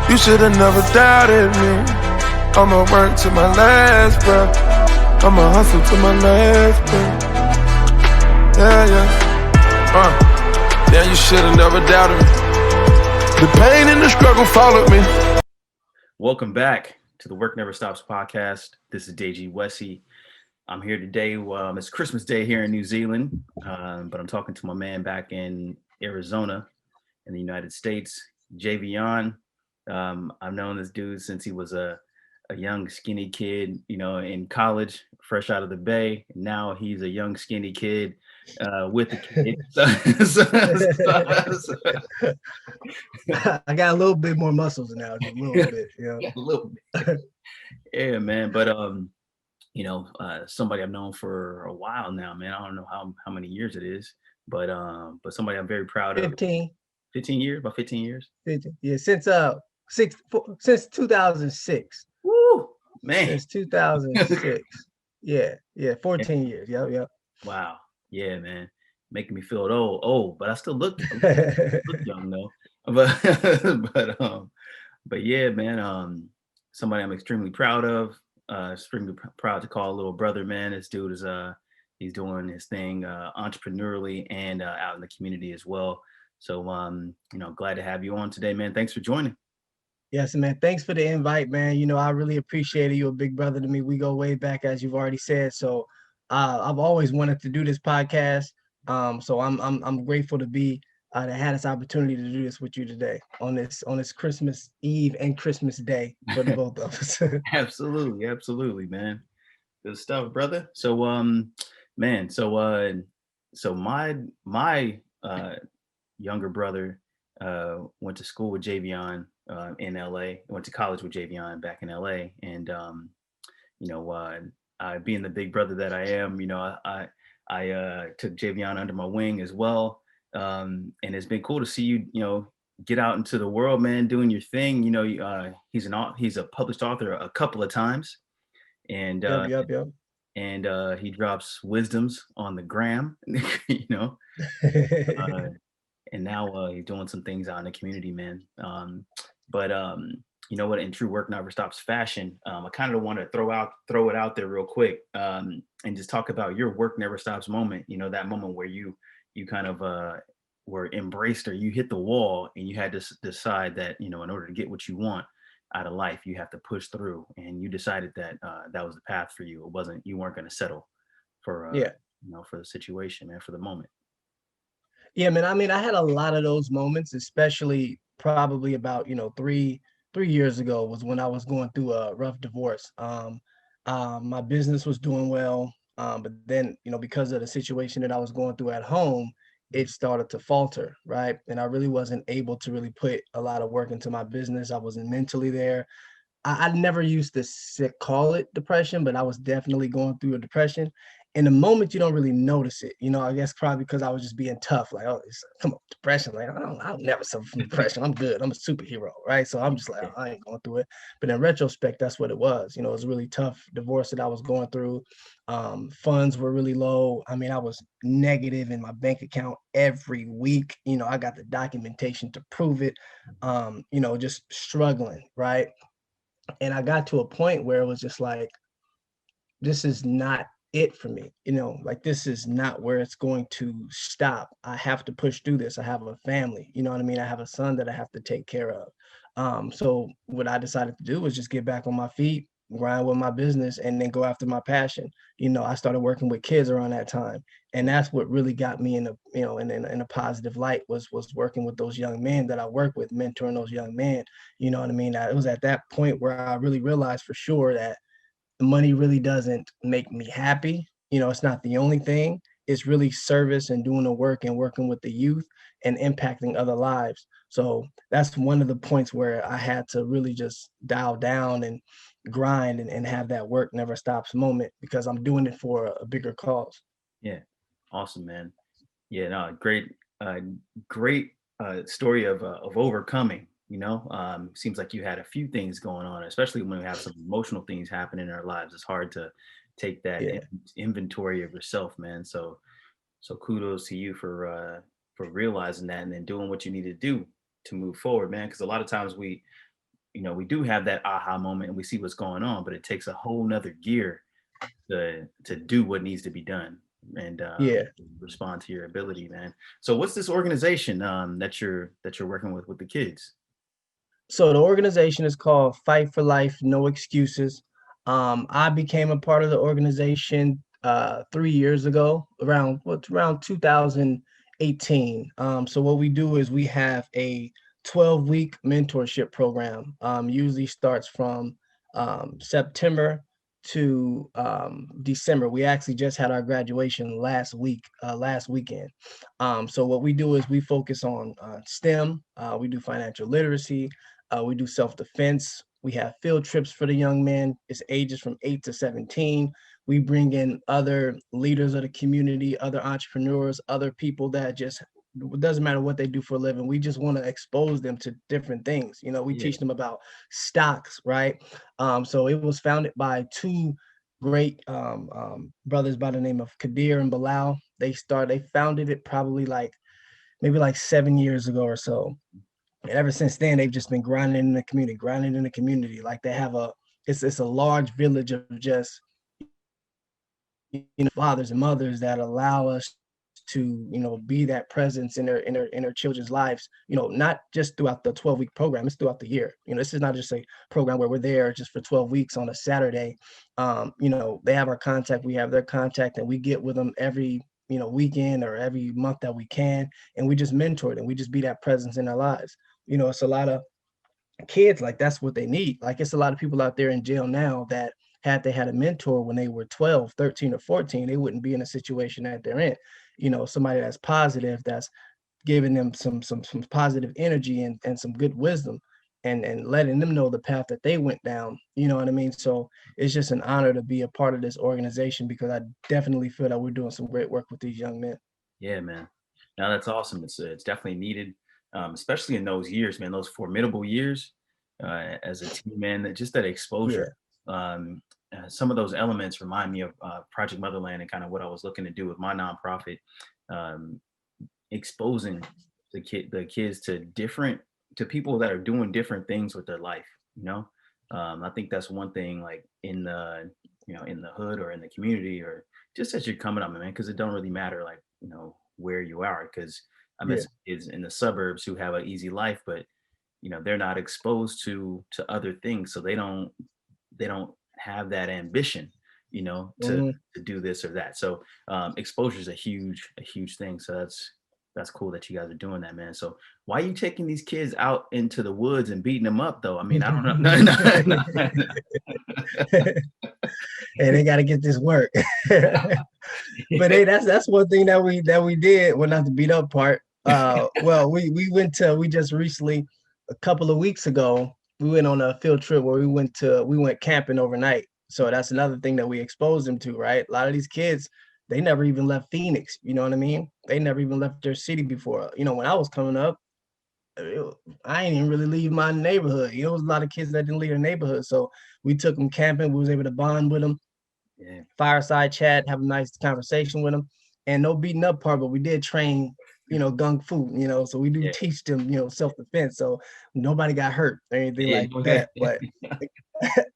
You should've never doubted me. I'ma work to my last breath. I'ma hustle to my last breath. Yeah. You should've never doubted me. The pain and the struggle followed me. Welcome back to the Work Never Stops podcast. This is DG Wessy. I'm here today. It's Christmas Day here in New Zealand, but I'm talking to my man back in Arizona in the United States, Jvion. I've known this dude since he was a young skinny kid, in college, fresh out of the Bay. Now he's a young skinny kid with the kid. I got a little bit more muscles now, just a little bit, a little bit. Yeah, man. But somebody I've known for a while now, man. I don't know how many years it is, but somebody I'm very proud of. 15 years, about 15 years. 15, yeah, since 2006. Woo, man. Since 2006. yeah, 14 years. Yep. Wow. Yeah, man. Making me feel old, but I still look young though. But yeah, man. Somebody I'm extremely proud of. Extremely proud to call a little brother, man. This dude is he's doing his thing entrepreneurially and out in the community as well. So glad to have you on today, man. Thanks for joining. Yes, man. Thanks for the invite, man. I really appreciate it. You're a big brother to me. We go way back, as you've already said. So I've always wanted to do this podcast. So I'm grateful to be to have this opportunity to do this with you today on this Christmas Eve and Christmas Day for the both of us. Absolutely, man. Good stuff, brother. So man, so my younger brother went to school with Jvion in LA. Went to college with Jvion back in LA, and being the big brother that I am, I took Jvion under my wing as well. And it's been cool to see you, get out into the world, man, doing your thing. He's a published author a couple of times, and Yep. And he drops wisdoms on the gram, and now he's doing some things out in the community, man. But you know what? In true work never stops fashion. I kind of want to throw it out there real quick, and just talk about your work never stops moment. That moment where you kind of were embraced, or you hit the wall and you had to decide that, in order to get what you want out of life, you have to push through, and you decided that that was the path for you. You weren't going to settle for, for the situation, man, for the moment. Yeah, man. I mean, I had a lot of those moments, especially probably about, 3 years ago was when I was going through a rough divorce. My business was doing well. But then, because of the situation that I was going through at home, it started to falter, right? And I really wasn't able to really put a lot of work into my business. I wasn't mentally there. I never used to call it depression, but I was definitely going through a depression. In the moment, you don't really notice it. I guess probably because I was just being tough. Like, oh, come on, depression. Like, I'll never suffer from depression. I'm good. I'm a superhero, right? So I'm just like, I ain't going through it. But in retrospect, that's what it was. It was a really tough divorce that I was going through. Funds were really low. I mean, I was negative in my bank account every week. I got the documentation to prove it. Just struggling, right? And I got to a point where it was just like, this is not it for me, like this is not where it's going to stop. I have to push through this. I have a family, you know what I mean? I have a son that I have to take care of. So what I decided to do was just get back on my feet, grind with my business, and then go after my passion. I started working with kids around that time. And that's what really got me in a positive light was working with those young men that I work with, mentoring those young men. You know what I mean? It was at that point where I really realized for sure that money really doesn't make me happy. It's not the only thing. It's really service and doing the work and working with the youth and impacting other lives. So that's one of the points where I had to really just dial down and grind and have that work never stops moment, because I'm doing it for a bigger cause. Yeah. Awesome, man. Yeah, no, great story of overcoming. Seems like you had a few things going on, especially when we have some emotional things happening in our lives. It's hard to take that inventory of yourself, man. So kudos to you for realizing that and then doing what you need to do to move forward, man. Because a lot of times we we do have that aha moment and we see what's going on, but it takes a whole nother gear to do what needs to be done and Yeah. respond to your ability, man. So what's this organization that you're working with the kids? So the organization is called Fight for Life, No Excuses. I became a part of the organization 3 years ago, around 2018. So what we do is we have a 12-week mentorship program. Usually starts from September to December. We actually just had our graduation last weekend. So what we do is we focus on STEM. We do financial literacy. We do self-defense. We have field trips for the young men. It's ages from 8 to 17. We bring in other leaders of the community, other entrepreneurs, other people that just, it doesn't matter what they do for a living. We just want to expose them to different things. We Yeah. teach them about stocks, right? So it was founded by two great brothers by the name of Kadir and Bilal. They founded it probably maybe like 7 years ago or so. And ever since then, they've just been grinding in the community. Like they have it's a large village of just fathers and mothers that allow us to be that presence in their children's lives, not just throughout the 12-week program, it's throughout the year. This is not just a program where we're there just for 12 weeks on a Saturday. They have our contact, we have their contact, and we get with them every weekend or every month that we can, and we just mentor them, we just be that presence in their lives. It's a lot of kids, like that's what they need. Like it's a lot of people out there in jail now that had they had a mentor when they were 12, 13, or 14, they wouldn't be in a situation that they're in. Somebody that's positive, that's giving them some positive energy and some good wisdom, and letting them know the path that they went down. You know what I mean? So it's just an honor to be a part of this organization, because I definitely feel that we're doing some great work with these young men. Yeah, man. Now that's awesome. It's definitely needed, especially in those years, man. Those formidable years as a team, man. Just that Yeah. exposure. Some of those elements remind me of Project Motherland and kind of what I was looking to do with my nonprofit, um, exposing the kids to people that are doing different things with their life. You know, I think that's one thing, like in the in the hood or in the community or just as you're coming up, man, because it don't really matter, like where you are, because I met Yeah. some kids in the suburbs who have an easy life, but they're not exposed to other things, so they don't have that ambition, to Mhm. to do this or that. So exposure is a huge thing. So that's cool that you guys are doing that, man. So why are you taking these kids out into the woods and beating them up, though? I mean, I don't know. No, no, no. Hey, they got to get this work. But hey, that's one thing that we did. Well, not the beat up part. Well, we just recently, a couple of weeks ago, we went on a field trip where we went camping overnight. So that's another thing that we exposed them to, right? A lot of these kids, they never even left Phoenix. You know what I mean? They never even left their city before. When I was coming up, I didn't even really leave my neighborhood. There was a lot of kids that didn't leave their neighborhood. So we took them camping. We was able to bond with them, Yeah, fireside chat, have a nice conversation with them, and no beating up part, but we did train, gung fu, so we do yeah, teach them, self-defense. So nobody got hurt or anything yeah. like that. But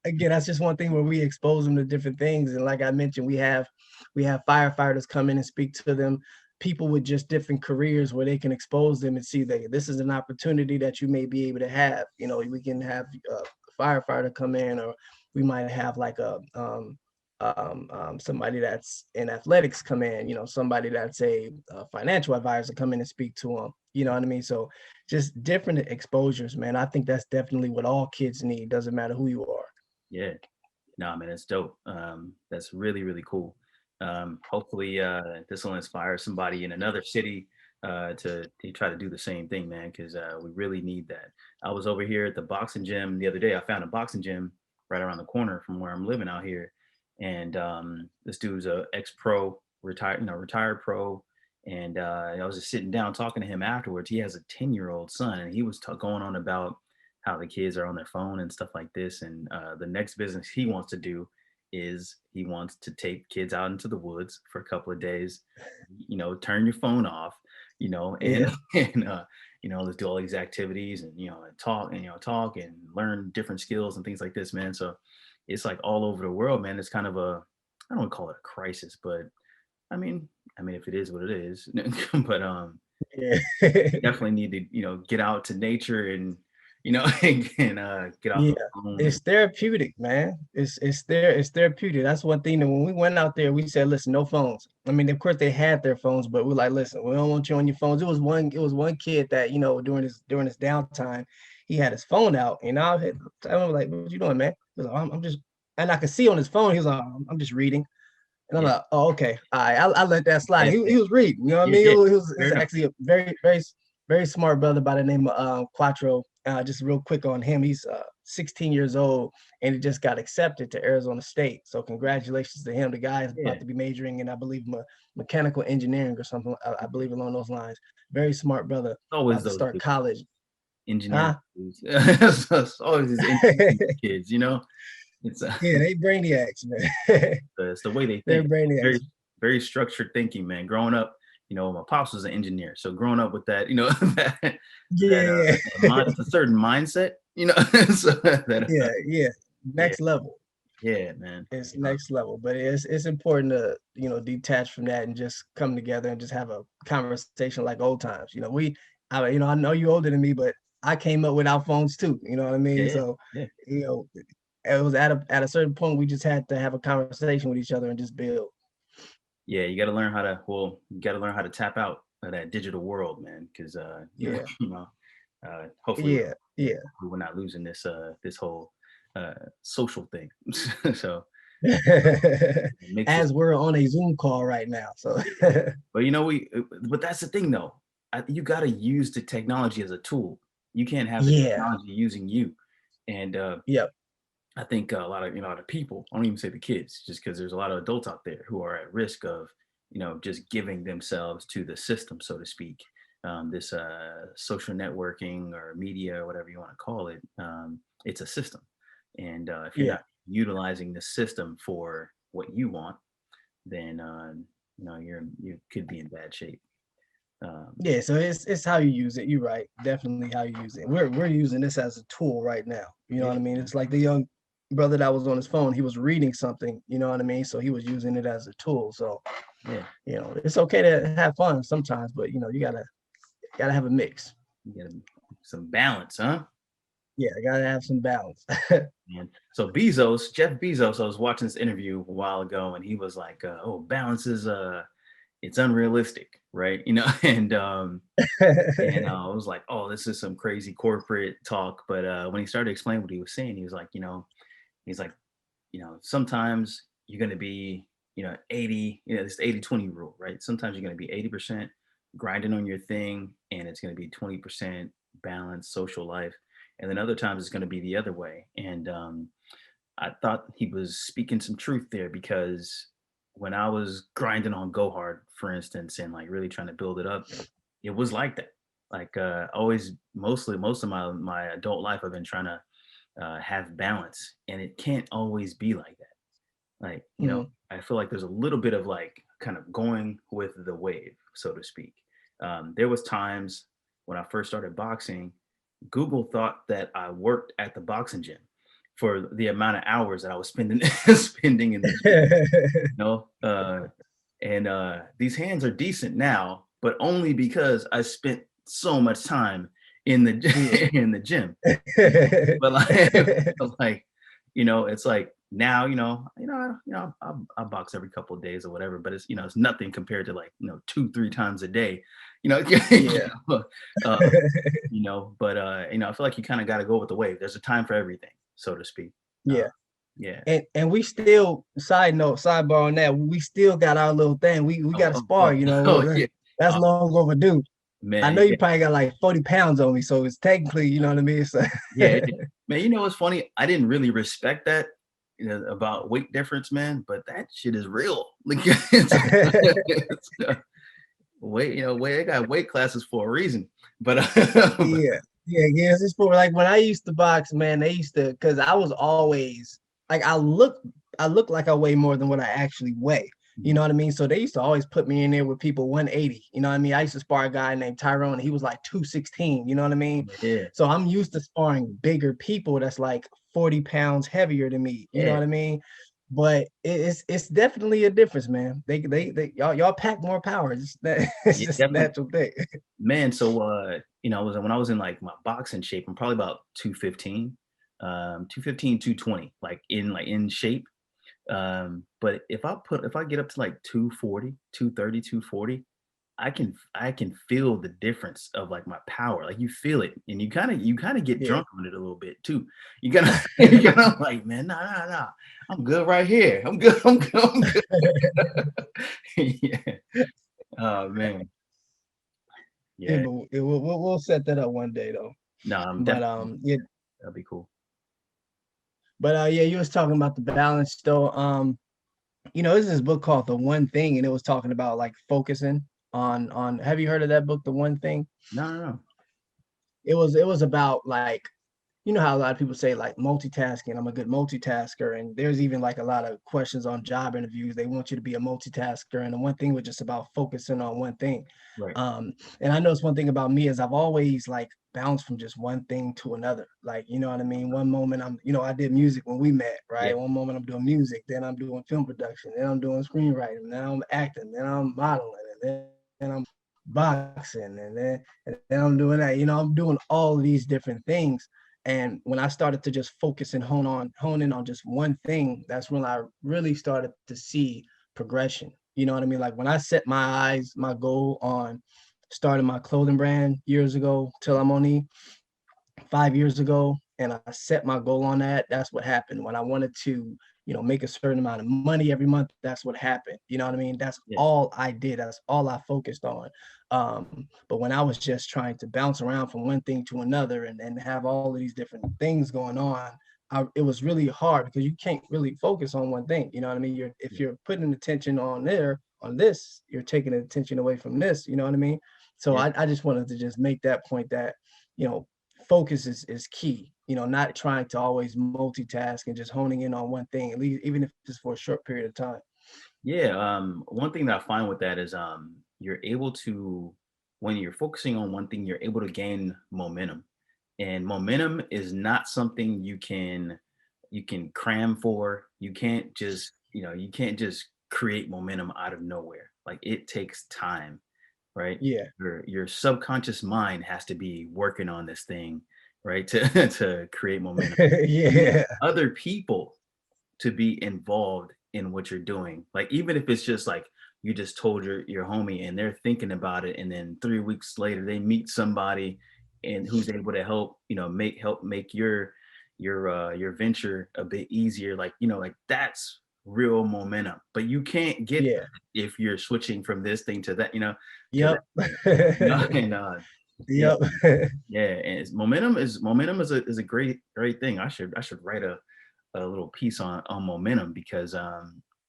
again, that's just one thing where we expose them to different things. And like I mentioned, we have firefighters come in and speak to them, people with just different careers where they can expose them and see that this is an opportunity that you may be able to have. We can have a firefighter come in, or we might have like somebody that's in athletics come in, somebody that's a financial advisor come in and speak to them. You know what I mean? So just different exposures, man. I think that's definitely what all kids need. Doesn't matter who you are. Yeah. Nah, man, it's dope. That's really, really cool. Hopefully, this will inspire somebody in another city to try to do the same thing, man, because we really need that. I was over here at the boxing gym the other day. I found a boxing gym right around the corner from where I'm living out here, and this dude's a ex-pro, retired pro, and I was just sitting down talking to him afterwards. He has a 10-year-old son, and he was going on about how the kids are on their phone and stuff like this. And the next business he wants to do is he wants to take kids out into the woods for a couple of days, turn your phone off, and Yeah. let's do all these activities and, talk and learn different skills and things like this, man. So it's like all over the world, man. It's kind of I don't want to call it a crisis, but if it is what it is, but Yeah. definitely need to, get out to nature and, and get off Yeah, the phone. it's therapeutic, man. It's therapeutic. That's one thing that when we went out there, we said, listen, no phones. I mean, of course they had their phones, but we're like, listen, we don't want you on your phones. It was one kid that, during his downtime, he had his phone out, and I was like, what you doing, man? He was like, I'm just, and I could see on his phone, he was like, I'm just reading. And I'm Yeah. like, oh, okay. All right, I let that slide. Yeah, He was reading, you know what I yeah, mean? yeah. He was Fair enough. actually a very, very, very smart brother by the name of Quattro. Just real quick on him. He's 16 years old and he just got accepted to Arizona State. So congratulations to him. The guy is Yeah. about to be majoring in, I believe, mechanical engineering or something. I believe along those lines. Very smart brother. Always About to those start dudes, college. engineering Huh? dudes. It's always these engineering kids, It's Yeah, they brainiacs, man. it's the way they They're think. brainiacs. Very, very structured thinking, man. Growing up, my pops was an engineer, so growing up with that, that Yeah. it's a certain mindset, so Yeah, yeah. yeah, Next level. yeah, man. It's next level, but it's important to detach from that and just come together and just have a conversation like old times. I know you're older than me, but I came up without phones too. You know what I mean? Yeah, So yeah, you know, it was at a certain point we just had to have a conversation with each other and just build. yeah. You got to learn how to tap out of that digital world, man. Because Yeah, hopefully yeah, yeah. we're not losing this whole social thing. So it makes us. As we're on a Zoom call right now, so But but that's the thing though. You got to use the technology as a tool. You can't have the yeah, technology using you. And yep, I think a lot of the people. I don't even say the kids, just because there's a lot of adults out there who are at risk of just giving themselves to the system, so to speak. This social networking or media or whatever you want to call it. It's a system, and if you're yeah. not utilizing the system for what you want, then you could be in bad shape. Yeah, so it's how you use it. You're right. Definitely how you use it. We're using this as a tool right now. You know Yeah, what I mean? It's like the young brother that was on his phone. He was reading something, you know what I mean? So he was using it as a tool. So, yeah. it's okay to have fun sometimes, but you gotta have a mix. You get some balance, huh? Yeah, gotta have some balance. And so Jeff Bezos, I was watching this interview a while ago, and he was like, "Oh, balance is it's unrealistic, right?" And I was like, "Oh, this is some crazy corporate talk." But when he started explaining what he was saying, he was like, he's like, sometimes you're going to be, 80, this 80-20 rule, right? Sometimes you're going to be 80% grinding on your thing and it's going to be 20% balance, social life. And then other times it's going to be the other way. And I thought he was speaking some truth there because when I was grinding on Go Hard, for instance, and like really trying to build it up, it was like that. Like always, most of my adult life, I've been trying to have balance, and it can't always be like that. Like, Mhm. I feel like there's a little bit of like kind of going with the wave, so to speak. There was times when I first started boxing, Google thought that I worked at the boxing gym for the amount of hours that I was spending spending in the gym. And these hands are decent now, but only because I spent so much time in the Yeah. in the gym. But like, like, it's like now, I box every couple of days or whatever, but it's nothing compared to like, 2-3 times a day, Yeah. uh, but I feel like you kind of got to go with the wave. There's a time for everything, so to speak. Uh, Yeah. yeah. And we still, sidebar on that, we still got our little thing. We got to Oh, spar, oh, oh, yeah. that's Uh, long overdue. I man, know you yeah, probably got like 40 pounds on me, so it's technically, you know what I mean? So yeah, yeah. Man, what's funny? I didn't really respect that, about weight difference, man, but that shit is real. Like, weight, I got weight classes for a reason. But yeah. Yeah. It's for like when I used to box, man, they used to, cause I was always like I look like I weigh more than what I actually weigh. You know what I mean? So they used to always put me in there with people 180. You know what I mean? I used to spar a guy named Tyrone. He was like 216. You know what I mean? Yeah. So I'm used to sparring bigger people that's like 40 pounds heavier than me. You know Yeah. what I mean? But it's definitely a difference, man. They y'all pack more power. It's Yeah, just a definitely. natural thing. Man, so when I was in like my boxing shape, I'm probably about 215, 215, 220, like in shape. But if I get up to like 240, 230, 240, I can feel the difference of like my power. Like you feel it and you kind of get Yeah. drunk on it a little bit too. You gotta you gotta like, man, nah. I'm good right here. I'm good. I'm good. Yeah. Oh man. Yeah, Yeah. but we'll set that up one day though. No, I'm But definitely yeah, that'll be cool. yeah, you was talking about the balance though. There's this book called The One Thing, and it was talking about like focusing on. Have you heard of that book, The One Thing? No. It was about like, you know how a lot of people say like multitasking, I'm a good multitasker, and there's even like a lot of questions on job interviews. They want you to be a multitasker, and the one thing was just about focusing on one thing. Right. And I noticed one thing about me is I've always like bounced from just one thing to another. Like, you know what I mean? One moment I did music when we met, Yeah. right? One moment I'm doing music, then I'm doing film production, then I'm doing screenwriting, then I'm acting, then I'm modeling, and then I'm boxing, and then I'm doing that. I'm doing all of these different things. And when I started to just focus and hone in on just one thing, that's when I really started to see progression. You know what I mean? Like when I set my goal on starting my clothing brand years ago till I'm only 5 years ago, and I set my goal on that, that's what happened. When I wanted to, make a certain amount of money every month, that's what happened. You know what I mean? That's Yeah. all I did. That's all I focused on. But when I was just trying to bounce around from one thing to another and have all of these different things going on, it was really hard because you can't really focus on one thing. You know what I mean? If you're putting attention on this, you're taking attention away from this. You know what I mean? So Yeah. I just wanted to just make that point that, focus is key, not trying to always multitask and just honing in on one thing, at least even if it's for a short period of time. Yeah. One thing that I find with that is you're able to, when you're focusing on one thing, you're able to gain momentum. And momentum is not something you can cram for. You can't just create momentum out of nowhere. Like it takes time, right? Yeah. Your subconscious mind has to be working on this thing, right? To to create momentum. You need Yeah. other people to be involved in what you're doing. Like even if it's just like you just told your homie and they're thinking about it, and then 3 weeks later they meet somebody and who's able to help make your venture a bit easier. Like that's real momentum. But you can't get Yeah. that if you're switching from this thing to that, to that Yep. thing. And yeah, Yep. yeah, and momentum is a great thing. I should write a little piece on momentum because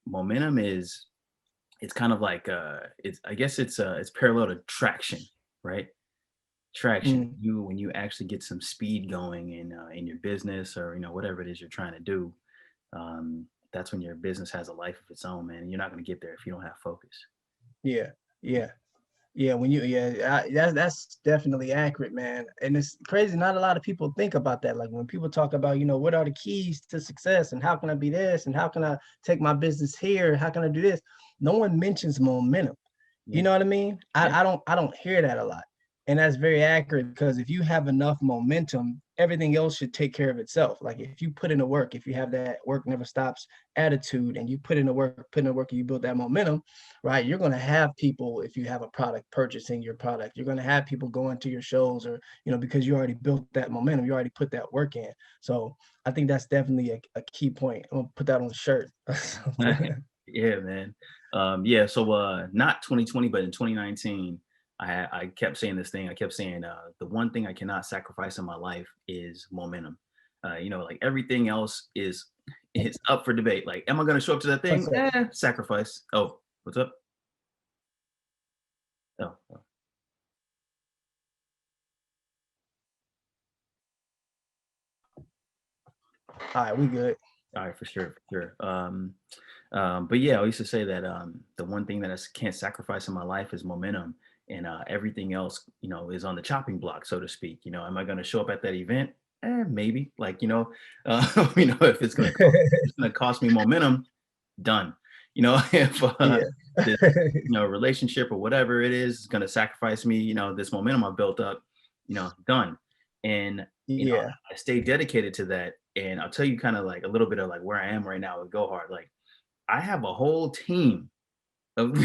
momentum is it's kind of like it's I guess it's parallel to traction, right? Traction. Mm, You when you actually get some speed going in your business or whatever it is you're trying to do, that's when your business has a life of its own, man. You're not going to get there if you don't have focus. yeah. Yeah. Yeah, that's definitely accurate, man. And it's crazy. Not a lot of people think about that. Like when people talk about, what are the keys to success and how can I be this and how can I take my business here? How can I do this? No one mentions momentum. You Yeah, know what I mean? yeah, I don't hear that a lot. And that's very accurate because if you have enough momentum, everything else should take care of itself. Like if you put in the work, if you have that work never stops attitude and you put in the work and you build that momentum, right? You're going to have people, if you have a product, purchasing your product. You're going to have people going to your shows or, because you already built that momentum, you already put that work in. So I think that's definitely a key point. I'm going to put that on the shirt. yeah, man. Yeah, so not 2020, but in 2019, I kept saying this thing. I kept saying the one thing I cannot sacrifice in my life is momentum. Like everything else is up for debate. Like, am I going to show up to that thing? What's up? Sacrifice. Oh, what's up? Oh. All right, we good. All right, for sure, for sure. But yeah, I used to say that the one thing that I can't sacrifice in my life is momentum, and everything else, is on the chopping block, so to speak. Am I going to show up at that event? Maybe. Like, if it's gonna cost me momentum, done. If Yeah. this, relationship or whatever it is going to sacrifice me, this momentum I've built up, done. And Yeah. I stay dedicated to that. And I'll tell you kind of like a little bit of like where I am right now with Go Hard. Like I have a whole team of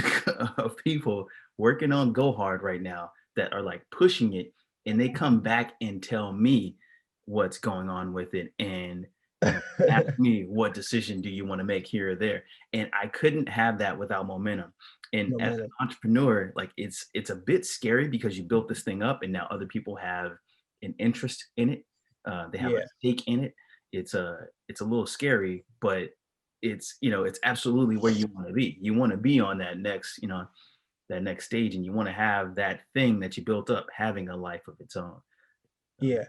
of people working on Go Hard right now that are like pushing it, and they come back and tell me what's going on with it, and ask me what decision do you want to make here or there. And I couldn't have that without momentum. And as an Momentum. entrepreneur, like it's a bit scary because you built this thing up and now other people have an interest in it. They have a Yeah. stake in it. It's a little scary, but it's absolutely where you want to be. You want to be on that next stage, and you want to have that thing that you built up having a life of its own. Yeah.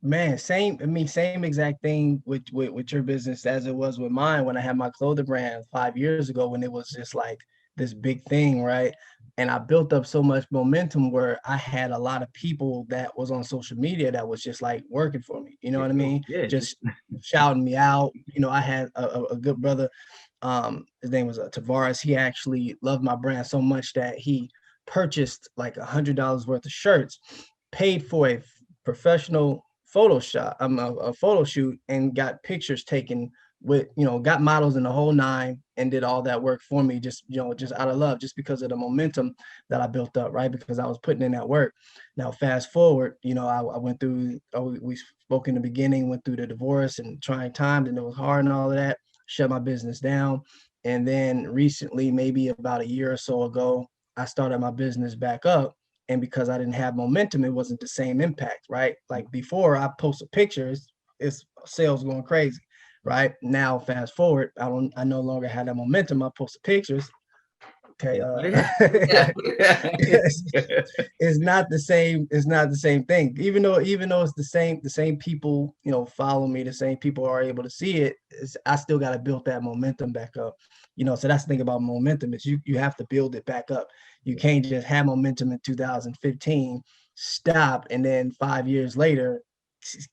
Man, same. I mean, same exact thing with your business as it was with mine when I had my clothing brand 5 years ago, when it was just like this big thing, right? And I built up so much momentum where I had a lot of people that was on social media that was just like working for me. You know There what I you go. mean? Yeah, Just shouting me out. I had a good brother. His name was Tavares. He actually loved my brand so much that he purchased like $100 worth of shirts, paid for a professional a photo shoot, and got pictures taken with, got models in the whole nine, and did all that work for me, just just out of love, just because of the momentum that I built up, right? Because I was putting in that work. Now fast forward, I went through, we spoke in the beginning, went through the divorce and trying times, and it was hard and all of that, shut my business down. And then recently, maybe about a year or so ago, I started my business back up. And because I didn't have momentum, it wasn't the same impact, right? Like before, I post a picture, it's sales going crazy, right? Now, fast forward, I no longer have that momentum. I post the pictures. Okay, yeah. it's, it's not the same. It's not the same thing. Even though it's the same people, follow me. The same people are able to see it. I still got to build that momentum back up. So that's the thing about momentum, is you have to build it back up. You can't just have momentum in 2015, stop, and then 5 years later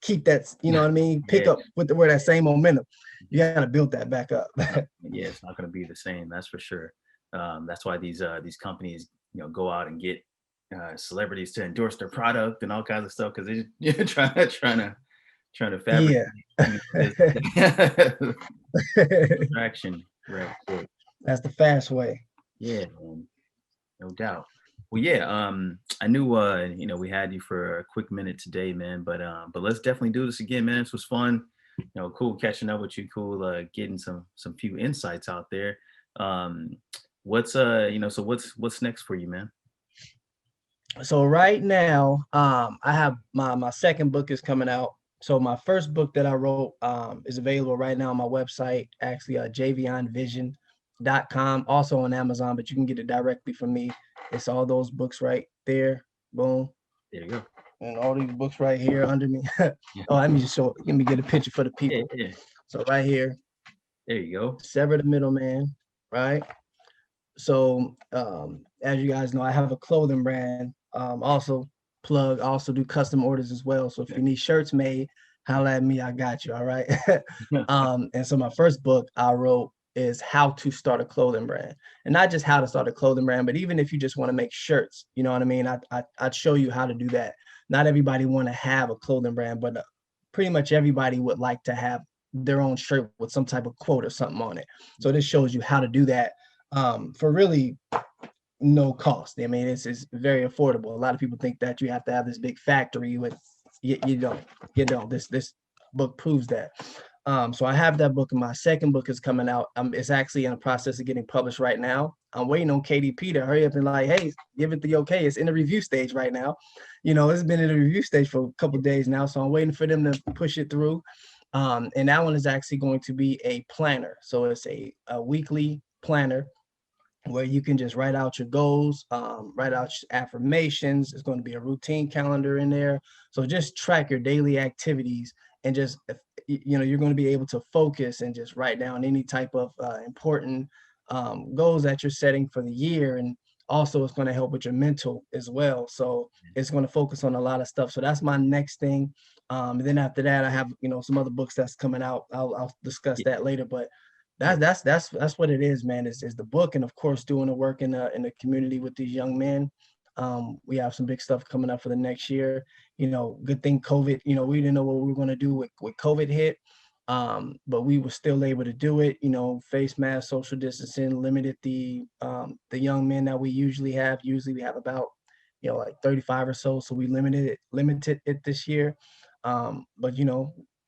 keep that. You know what I mean? Pick Yeah, up with where that same momentum. You got to build that back up. yeah, it's not going to be the same. That's for sure. That's why these companies, go out and get celebrities to endorse their product and all kinds of stuff, because they're trying to Yeah. fabricate this attraction, right? Quick. That's the fast way. Yeah, man, no doubt. Well, yeah, I knew we had you for a quick minute today, man, but let's definitely do this again, man. This was fun. Cool catching up with you. Cool getting some few insights out there. Um, so what's next for you, man? So right now, I have my second book is coming out. So my first book that I wrote is available right now on my website, actually, jvionvision.com, also on Amazon, but you can get it directly from me. It's all those books right there. Boom. There you go. And all these books right here under me. Yeah, Oh, let me get a picture for the yeah, people. yeah. So right here, There you go. Sever the Middleman, right? So as you guys know, I have a clothing brand. Also plug, I also do custom orders as well. So if you need shirts made, holla at me, I got you. All right. And so my first book I wrote is how to start a clothing brand, and not just how to start a clothing brand, but even if you just want to make shirts, you know what I mean? I'd show you how to do that. Not everybody want to have a clothing brand, but pretty much everybody would like to have their own shirt with some type of quote or something on it. So this shows you how to do that for really no cost. I mean, it's very affordable. A lot of people think that you have to have this big factory with, you don't. This book proves that. So I have that book, and my second book is coming out. It's actually in the process of getting published right now. I'm waiting on KDP to hurry up and like, hey, give it the okay. It's in the review stage right now. It's been in the review stage for a couple of days now, so I'm waiting for them to push it through. And that one is actually going to be a planner. So it's a weekly planner where you can just write out your goals, write out affirmations. It's going to be a routine calendar in there. So just track your daily activities, and just, you're going to be able to focus and just write down any type of important goals that you're setting for the year. And also it's going to help with your mental as well. So it's going to focus on a lot of stuff. So that's my next thing. And then after that, I have, some other books that's coming out. I'll discuss that later, but that's what it is, man, is the book. And of course, doing the work in the community with these young men. We have some big stuff coming up for the next year. Good thing COVID, we didn't know what we were going to do with COVID hit. But we were still able to do it, face mask, social distancing, limited the young men that we usually have. Usually we have about, like 35 or so. So we limited it this year. But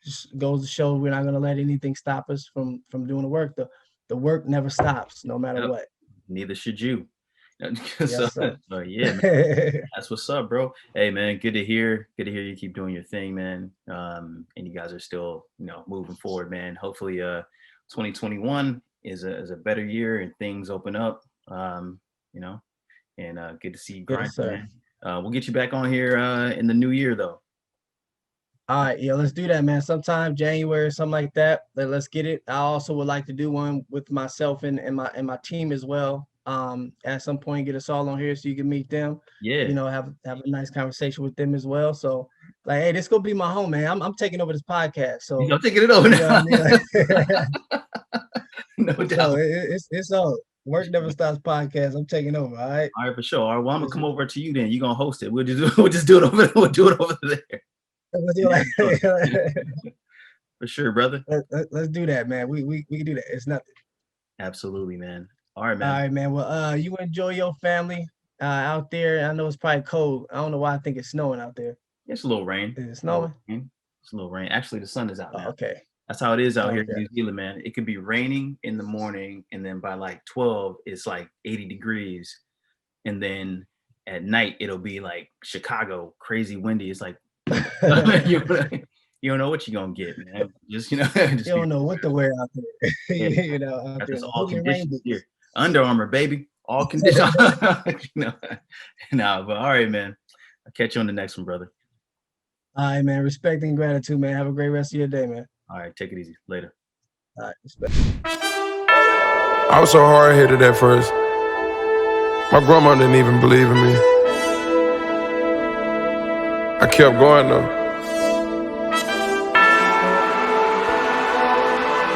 just goes to show we're not going to let anything stop us from doing the work. The work never stops, no matter what. Neither should you. Yes, so yeah, man. That's what's up, bro. Hey, man, good to hear you keep doing your thing, man. And you guys are still, moving forward, man. Hopefully 2021 is a better year and things open up, and good to see you grind, man. We'll get you back on here in the new year, though. All right, yeah, let's do that, man. Sometime January, something like that. Let's get it. I also would like to do one with myself and my team as well. At some point, get us all on here so you can meet them. Yeah. Have a nice conversation with them as well. So, like, hey, this gonna be my home, man. I'm taking over this podcast. So I'm taking it over now. No doubt. So it's all Work Never Stops podcast. I'm taking over. All right. All right, for sure. All right, well, I'm gonna come over to you then. You're gonna host it. We'll just do it over there. We'll do it over there. For sure, brother. Let's do that, man. We can do that. It's nothing. Absolutely, man. All right, man. All right, man. Well, you enjoy your family out there. I know it's probably cold. I don't know why I think it's snowing out there. It's a little rain. Is it snowing? It's a little rain. Actually, the sun is out now. Okay. That's how it is out here in New Zealand, man. It could be raining in the morning, and then by like 12, it's like 80 degrees. And then at night, it'll be like Chicago, crazy windy. It's like, you don't know what you're going to get, man. Just you don't know what to wear out there. Yeah. Out there. All conditions here. Under Armour, baby. All conditions. No, but all right, man. I'll catch you on the next one, brother. All right, man. Respect and gratitude, man. Have a great rest of your day, man. All right, take it easy. Later. All right, respect. I was so hard-headed at first. My grandma didn't even believe in me. I kept going, though.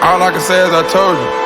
All I can say is I told you.